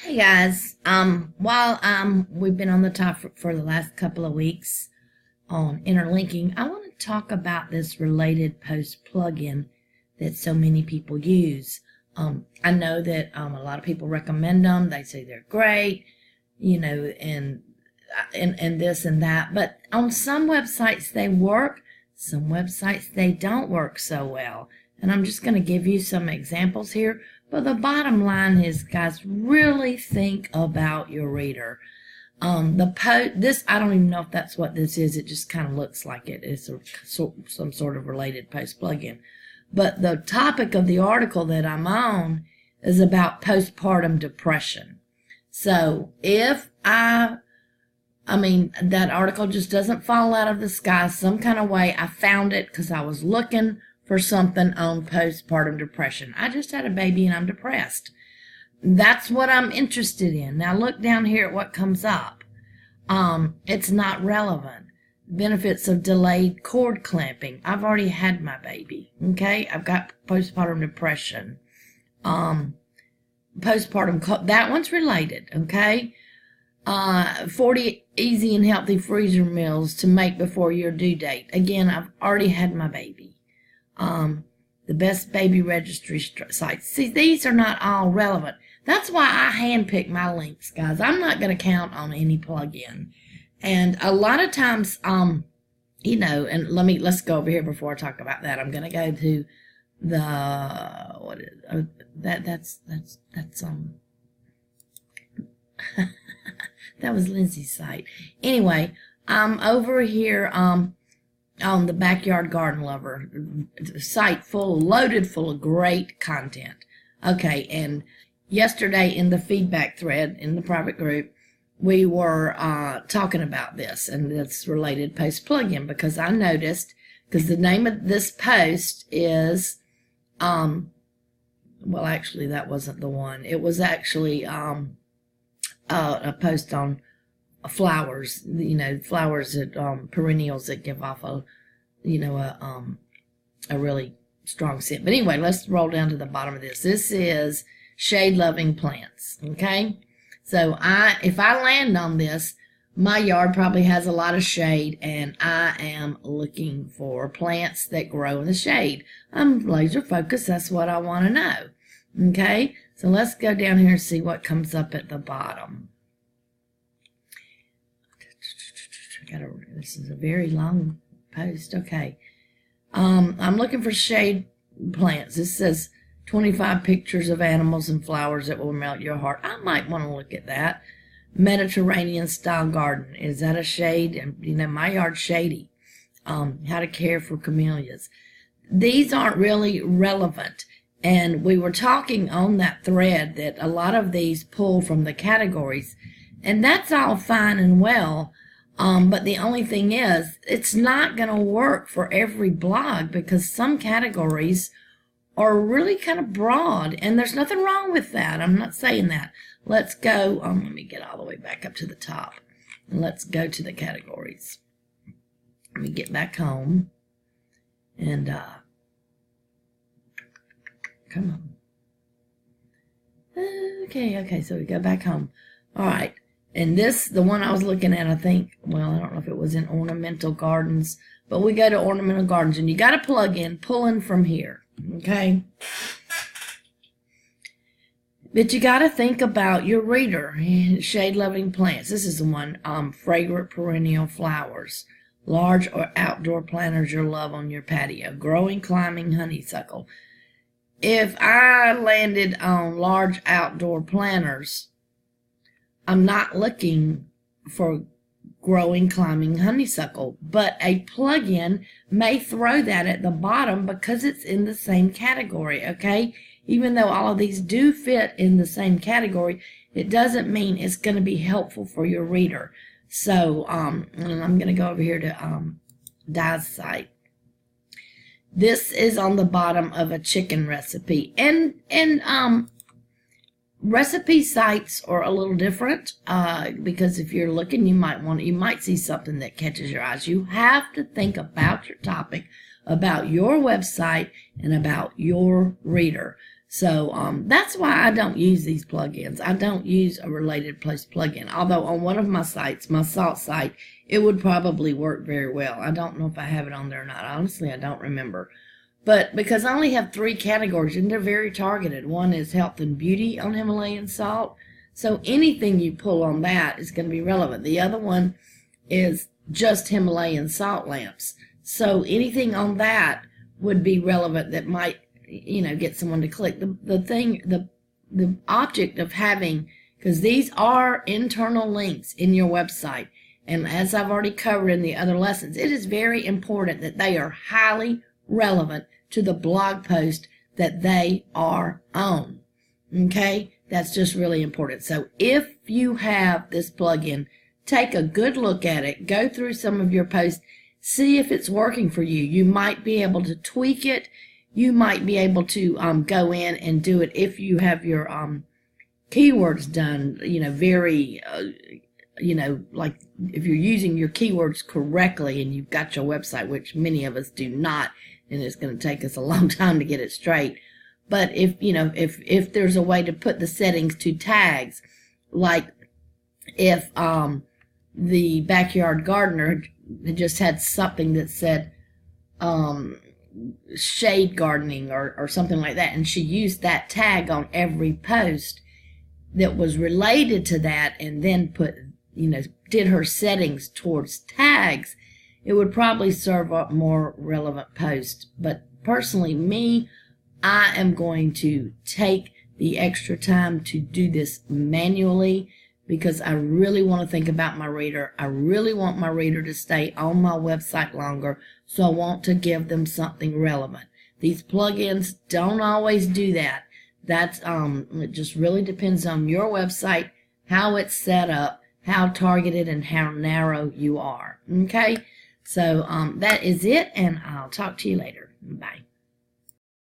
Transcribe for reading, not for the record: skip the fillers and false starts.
Hey guys, while we've been on the topic for the last couple of weeks on interlinking, I want to talk about this related post plugin that so many people use. I know that a lot of people recommend them. They say they're great, and this and that. But on some websites they work, some websites they don't work so well. And I'm just going to give you some examples here. But the bottom line is, guys, really think about your reader. This, I don't even know if that's what this is. It just kind of looks like it. It's some sort of related post plugin. But the topic of the article that I'm on is about postpartum depression. So if that article just doesn't fall out of the sky some kind of way. I found it because I was looking for something on postpartum depression. I just had a baby and I'm depressed. That's what I'm interested in. Now look down here at what comes up. It's not relevant. Benefits of delayed cord clamping. I've already had my baby. Okay, I've got postpartum depression. That one's related. Okay. 40 easy and healthy freezer meals to make before your due date. Again, I've already had my baby. The best baby registry sites. See, these are not all relevant. That's why I handpick my links, guys. I'm not going to count on any plugin. And a lot of times, and let's go over here before I talk about that. I'm going to go to that was Lindsay's site. Anyway, I'm over here on the Backyard Garden Lover site, loaded full of great content. Okay, and yesterday in the feedback thread in the private group, we were talking about this and this related post plugin because I noticed, because the name of this post is, actually that wasn't the one. It was actually a post on flowers, flowers that perennials that give off a really strong scent. But anyway, let's roll down to the bottom of this. This is shade loving plants. Okay, so if I land on this, my yard probably has a lot of shade, and I am looking for plants that grow in the shade. I'm laser focused. That's what I want to know. Okay, so let's go down here and see what comes up at the bottom. This is a very long post. Okay. I'm looking for shade plants. This says 25 pictures of animals and flowers that will melt your heart. I might want to look at that. Mediterranean style garden. Is that a shade? And my yard's shady. How to care for camellias. These aren't really relevant. And we were talking on that thread that a lot of these pull from the categories. And that's all fine and well. But the only thing is, it's not going to work for every blog because some categories are really kind of broad, and there's nothing wrong with that. I'm not saying that. Let's go, let me get all the way back up to the top, and let's go to the categories. Let me get back home, and, come on. Okay, so we go back home. All right. And this, the one I was looking at, I think, I don't know if it was in Ornamental Gardens, but we go to Ornamental Gardens, and you got a plug-in pulling from here, okay? But you got to think about your reader. Shade-loving plants. This is the one, fragrant perennial flowers. Large or outdoor planters you'll love on your patio. Growing, climbing honeysuckle. If I landed on large outdoor planters, I'm not looking for growing, climbing honeysuckle, but a plugin may throw that at the bottom because it's in the same category, okay? Even though all of these do fit in the same category, it doesn't mean it's going to be helpful for your reader. So, and I'm going to go over here to Di's site. This is on the bottom of a chicken recipe, and recipe sites are a little different because if you're looking, you might see something that catches your eyes. You have to think about your topic, about your website, and about your reader. So that's why I don't use these plugins. I don't use a related post plugin. Although on one of my sites, my Salt site, it would probably work very well. I don't know if I have it on there or not. Honestly, I don't remember. But because I only have 3 categories and they're very targeted. One is health and beauty on Himalayan salt. So anything you pull on that is going to be relevant. The other one is just Himalayan salt lamps. So anything on that would be relevant that might, get someone to click. The object of having, because these are internal links in your website, and as I've already covered in the other lessons, it is very important that they are highly relevant to the blog post that they are on. Okay? That's just really important. So if you have this plugin, take a good look at it, go through some of your posts, see if it's working for you. You might be able to tweak it. You might be able to go in and do it if you have your keywords done, very, like if you're using your keywords correctly and you've got your website, which many of us do not, and it's going to take us a long time to get it straight. But if there's a way to put the settings to tags, like if the backyard gardener just had something that said shade gardening or something like that, and she used that tag on every post that was related to that, and then did her settings towards tags, it would probably serve up more relevant posts. But personally, I am going to take the extra time to do this manually because I really want to think about my reader. I really want my reader to stay on my website longer, so I want to give them something relevant. These plugins don't always do that. That's it just really depends on your website, how it's set up, how targeted and how narrow you are. Okay? So that is it, and I'll talk to you later. Bye.